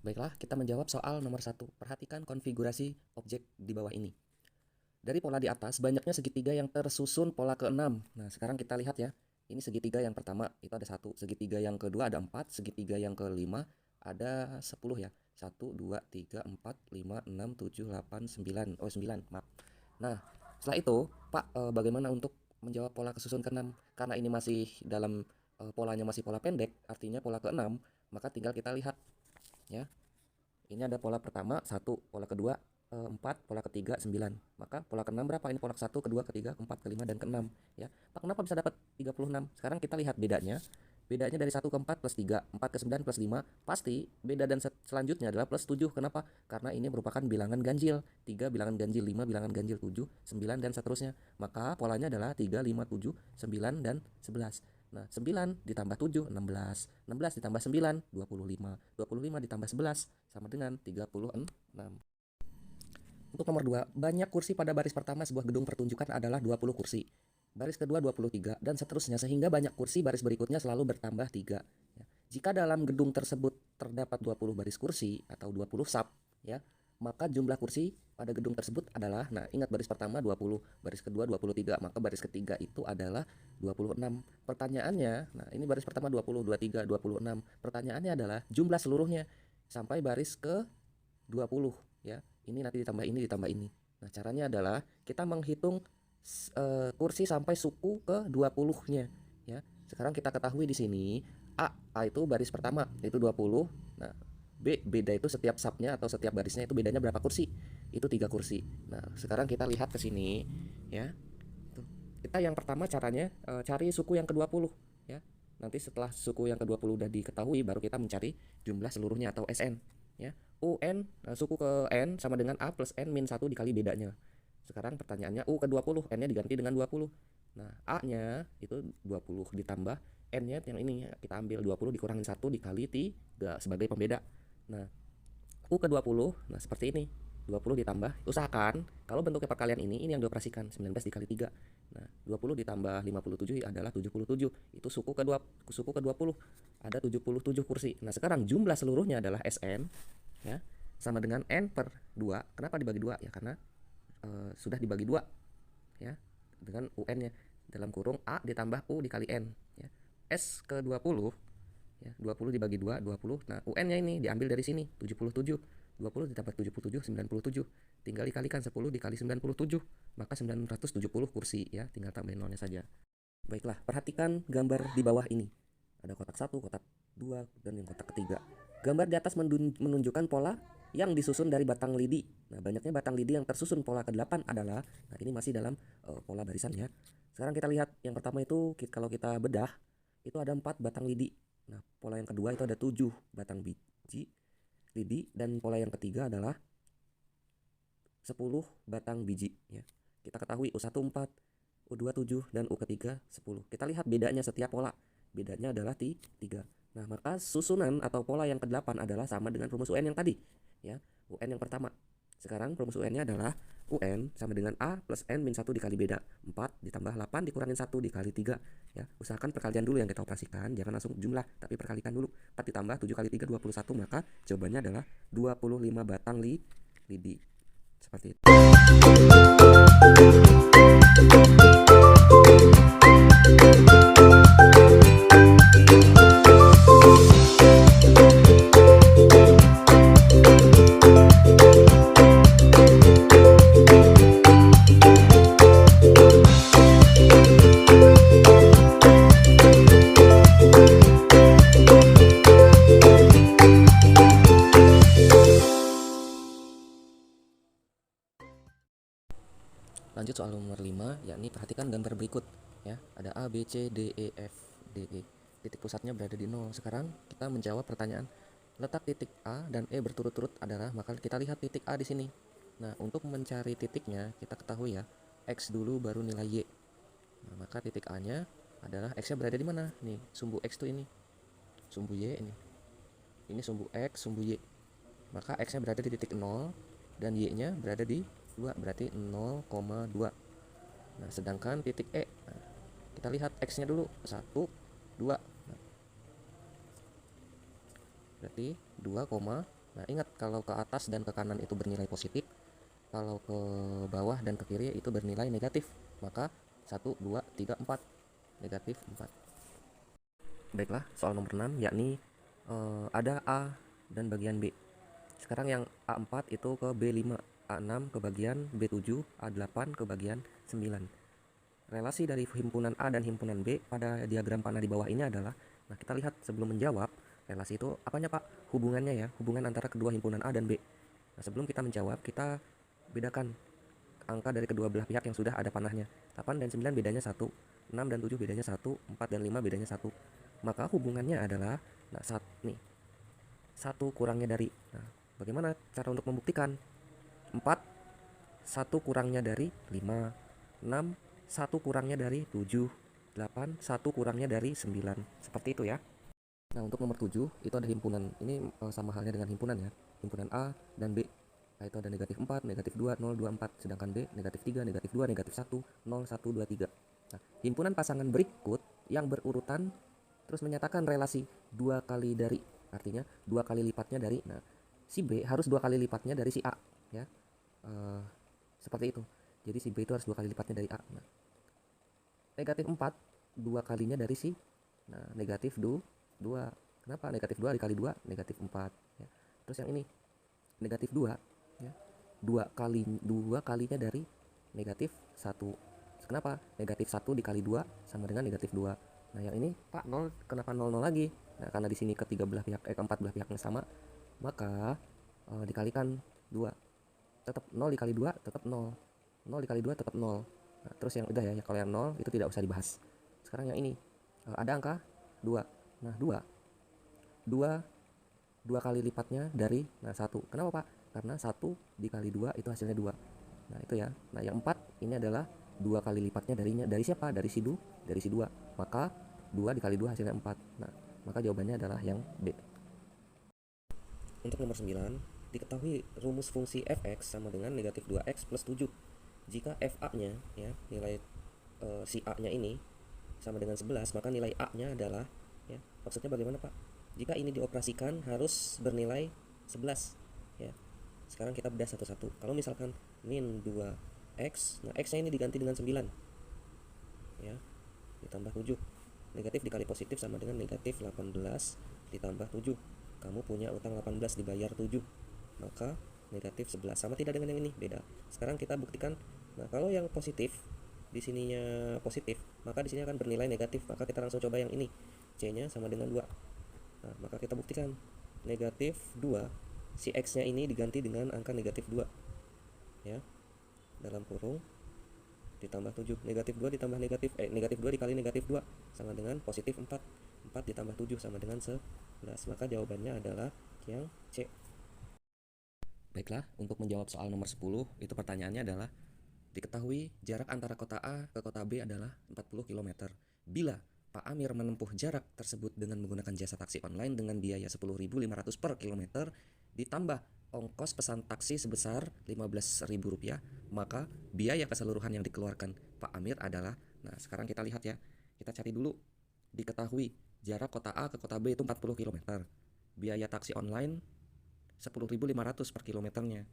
Baiklah, kita menjawab soal nomor 1. Perhatikan konfigurasi objek di bawah ini. Dari pola di atas, banyaknya segitiga yang tersusun pola ke-6. Nah, sekarang kita lihat ya. Ini segitiga yang pertama, itu ada 1. Segitiga yang kedua ada 4. Segitiga yang kelima ada 10 ya. 1, 2, 3, 4, 5, 6, 7, 8, 9. Oh, 9, maaf. Nah, setelah itu, Pak, bagaimana untuk menjawab pola kesusun ke-6? Karena ini masih dalam polanya masih pola pendek, artinya pola ke-6, maka tinggal kita lihat ya. Ini ada pola pertama 1, pola kedua 4, pola ketiga 9. Maka pola ke-6 berapa? Ini pola ke-1, kedua, ketiga, keempat, kelima, dan ke-6 ya. Pak, kenapa bisa dapat 36? Sekarang kita lihat bedanya. Bedanya dari 1 ke 4 plus 3, 4 ke 9 plus 5. Pasti beda dan selanjutnya adalah plus 7. Kenapa? Karena ini merupakan bilangan ganjil. 3 bilangan ganjil, 5 bilangan ganjil, 7, 9, dan seterusnya. Maka polanya adalah 3, 5, 7, 9, dan 11. Nah, 9 ditambah 7, 16. 16 ditambah 9, 25. 25 ditambah 11 sama dengan 36. Untuk nomor 2, banyak kursi pada baris pertama sebuah gedung pertunjukan adalah 20 kursi. Baris kedua 23 dan seterusnya sehingga banyak kursi baris berikutnya selalu bertambah 3. Ya. Jika dalam gedung tersebut terdapat 20 baris kursi atau 20 sub, ya, maka jumlah kursi pada gedung tersebut adalah, nah ingat baris pertama 20, baris kedua 23, maka baris ketiga itu adalah 26. Pertanyaannya, nah ini baris pertama 20, 23, 26. Pertanyaannya adalah jumlah seluruhnya sampai baris ke 20 ya. Ini nanti ditambah ini ditambah ini. Nah, caranya adalah kita menghitung kursi sampai suku ke 20-nya ya. Sekarang kita ketahui di sini A itu baris pertama itu 20. Nah, beda itu setiap subnya atau setiap barisnya itu bedanya berapa kursi? Itu 3 kursi. Nah, sekarang kita lihat ke sini ya. Kita yang pertama caranya cari suku yang ke-20 ya. Nanti setelah suku yang ke-20 udah diketahui baru kita mencari jumlah seluruhnya atau SN ya. UN suku ke N sama dengan A plus N min 1 dikali bedanya. Sekarang pertanyaannya U ke 20, N-nya diganti dengan 20. Nah, A-nya itu 20 ditambah N-nya yang ini kita ambil 20 dikurangin 1 dikali 3 sebagai pembeda. Nah, U ke 20, nah seperti ini. 20 ditambah, usahakan kalau bentuknya perkalian ini yang dioperasikan 19 dikali 3. Nah, 20 ditambah 57 adalah 77. Itu suku ke 20. Ada 77 kursi. Nah, sekarang jumlah seluruhnya adalah SN ya, sama dengan N per 2. Kenapa dibagi 2? Ya karena sudah dibagi 2 ya, dengan UN-nya dalam kurung A ditambah U dikali N ya. S ke 20 ya, 20 dibagi 2, 20. Nah, UN-nya ini diambil dari sini, 77. 20 ditambah 77, 97. Tinggal dikalikan 10 dikali 97, maka 970 kursi ya, tinggal tambahin nolnya saja. Baiklah, perhatikan gambar di bawah ini. Ada kotak 1, kotak 2, dan yang kotak ketiga. Gambar di atas menunjukkan pola yang disusun dari batang lidi. Nah, banyaknya batang lidi yang tersusun pola ke-8 adalah, nah ini masih dalam pola barisan ya. Sekarang kita lihat yang pertama itu kalau kita bedah, itu ada 4 batang lidi. Nah, pola yang kedua itu ada 7 batang biji lidi dan pola yang ketiga adalah 10 batang biji ya. Kita ketahui U1 4, U2 7 dan U ketiga 10. Kita lihat bedanya setiap pola. Bedanya adalah 3. Nah, maka susunan atau pola yang ke-8 adalah sama dengan rumus UN yang tadi ya. UN yang pertama. Sekarang rumus UN-nya adalah UN sama dengan A plus N min 1 dikali beda. 4 ditambah 8 dikurangin 1 dikali 3 ya. Usahakan perkalian dulu yang kita operasikan, jangan langsung jumlah tapi perkalikan dulu. 4 ditambah 7 kali 3 21, maka jawabannya adalah 25 batang lidi. Seperti itu. Lanjut soal nomor 5, yakni perhatikan gambar berikut ya. Ada A, B, C, D, E, F, D, E. Titik pusatnya berada di 0. Sekarang kita menjawab pertanyaan. Letak titik A dan E berturut-turut adalah, maka kita lihat titik A di sini. Nah, untuk mencari titiknya kita ketahui ya, X dulu baru nilai Y. Nah, maka titik A-nya adalah X-nya berada di mana? Nih, sumbu X tuh ini. Sumbu Y ini. Ini sumbu X, sumbu Y. Maka X-nya berada di titik 0 dan Y-nya berada di 2, berarti 0,2. Nah, sedangkan titik E, nah, kita lihat X-nya dulu, 1, 2. Nah, berarti 2,2. Nah, ingat kalau ke atas dan ke kanan itu bernilai positif, kalau ke bawah dan ke kiri itu bernilai negatif. Maka 1, 2, 3, 4. Negatif 4. Baiklah, soal nomor 6 yakni ada A dan bagian B. Sekarang yang A4 itu ke B5, A6 ke bagian B7, A8 ke bagian 9. Relasi dari himpunan A dan himpunan B pada diagram panah di bawah ini adalah, nah kita lihat sebelum menjawab, relasi itu apanya Pak? Hubungannya ya, hubungan antara kedua himpunan A dan B. Nah, sebelum kita menjawab, kita bedakan angka dari kedua belah pihak yang sudah ada panahnya. 8 dan 9 bedanya 1, 6 dan 7 bedanya 1, 4 dan 5 bedanya 1. Maka hubungannya adalah, nah nih, 1 kurangnya dari, nah bagaimana cara untuk membuktikan? 4, 1 kurangnya dari 5, 6, 1 kurangnya dari 7, 8, 1 kurangnya dari 9. Seperti itu ya. Nah, untuk nomor 7 itu ada himpunan. Ini sama halnya dengan himpunan ya. Himpunan A dan B. Nah, itu ada negatif 4, negatif 2, 0, 2, 4. Sedangkan B negatif 3, negatif 2, negatif 1, 0, 1, 2, 3. Nah, himpunan pasangan berikut yang berurutan terus menyatakan relasi 2 kali dari. Artinya 2 kali lipatnya dari. Nah, si B harus 2 kali lipatnya dari si A. Ya. Seperti itu. Jadi si B itu harus 2 kali lipatnya dari A. Nah, negatif 4, 2 kalinya dari si. Nah, negatif 2. Kenapa? Negatif 2 dikali 2, negatif 4. Ya. Terus yang ini, negatif 2. Ya. 2 kalinya dari negatif 1. Kenapa? Negatif 1 dikali 2 sama dengan negatif 2. Nah, yang ini, Pak, 0, kenapa 0, 0 lagi? Nah, karena di sini ketiga belah pihak, keempat belah pihaknya sama, maka dikalikan 2. Tetap 0 dikali 2, tetap 0. 0 dikali 2 tetap 0. Nah, terus yang udah ya, kalau yang 0 itu tidak usah dibahas. Sekarang yang ini, ada angka 2. Nah, 2 kali lipatnya dari, nah 1. Kenapa Pak? Karena 1 dikali 2 itu hasilnya 2. Nah, itu ya. Nah, yang 4 ini adalah 2 kali lipatnya dari siapa? Dari si 2. Maka 2 dikali 2 hasilnya 4. Nah, maka jawabannya adalah yang B. Untuk nomor 9, diketahui rumus fungsi fx sama dengan negatif 2x plus 7. Jika fa-nya, ya, nilai si a-nya ini sama dengan 11, maka nilai a-nya adalah, ya, maksudnya bagaimana Pak? Jika ini dioperasikan harus bernilai 11, ya. Sekarang kita bedah satu-satu. Kalau misalkan min 2x, nah x-nya ini diganti dengan 9, ya, ditambah 7. Negatif dikali positif sama dengan negatif 18 ditambah 7. Kamu punya utang 18 dibayar 7, maka negatif 11. Sama tidak dengan yang ini? Beda. Sekarang kita buktikan. Nah, kalau yang positif di sininya positif, maka di sini akan bernilai negatif. Maka kita langsung coba yang ini. C-nya sama dengan 2. Nah, maka kita buktikan. Negatif 2, si X-nya ini diganti dengan angka negatif 2. Ya. Dalam kurung ditambah 7. Negatif 2 ditambah negatif 2 dikali negatif 2 sama dengan positif 4. 4 ditambah 7 sama dengan 11. Maka jawabannya adalah yang C. Baiklah, untuk menjawab soal nomor 10, itu pertanyaannya adalah, diketahui jarak antara kota A ke kota B adalah 40 km. Bila Pak Amir menempuh jarak tersebut dengan menggunakan jasa taksi online dengan biaya 10.500 per kilometer, ditambah ongkos pesan taksi sebesar Rp15.000, maka biaya keseluruhan yang dikeluarkan Pak Amir adalah, nah sekarang kita lihat ya, kita cari dulu, diketahui jarak kota A ke kota B itu 40 km. Biaya taksi online 10.500 per kilometernya,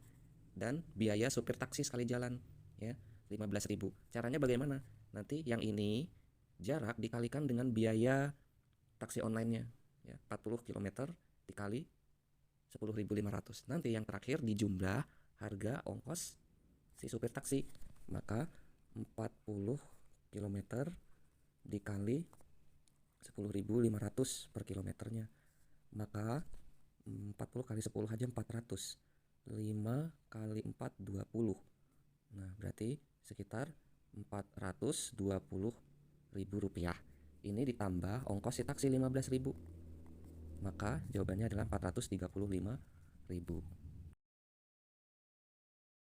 dan biaya supir taksi sekali jalan, ya, 15.000. Caranya bagaimana? Nanti yang ini jarak dikalikan dengan biaya taksi online-nya, ya, 40 km dikali 10.500. Nanti yang terakhir dijumlah harga ongkos si supir taksi, maka 40 km dikali 10.500 per kilometernya, maka 40 kali 10 aja 400. 5 kali 4 20. Nah, berarti sekitar Rp420.000. Ini ditambah ongkos si taksi 15.000. Maka jawabannya adalah 435.000.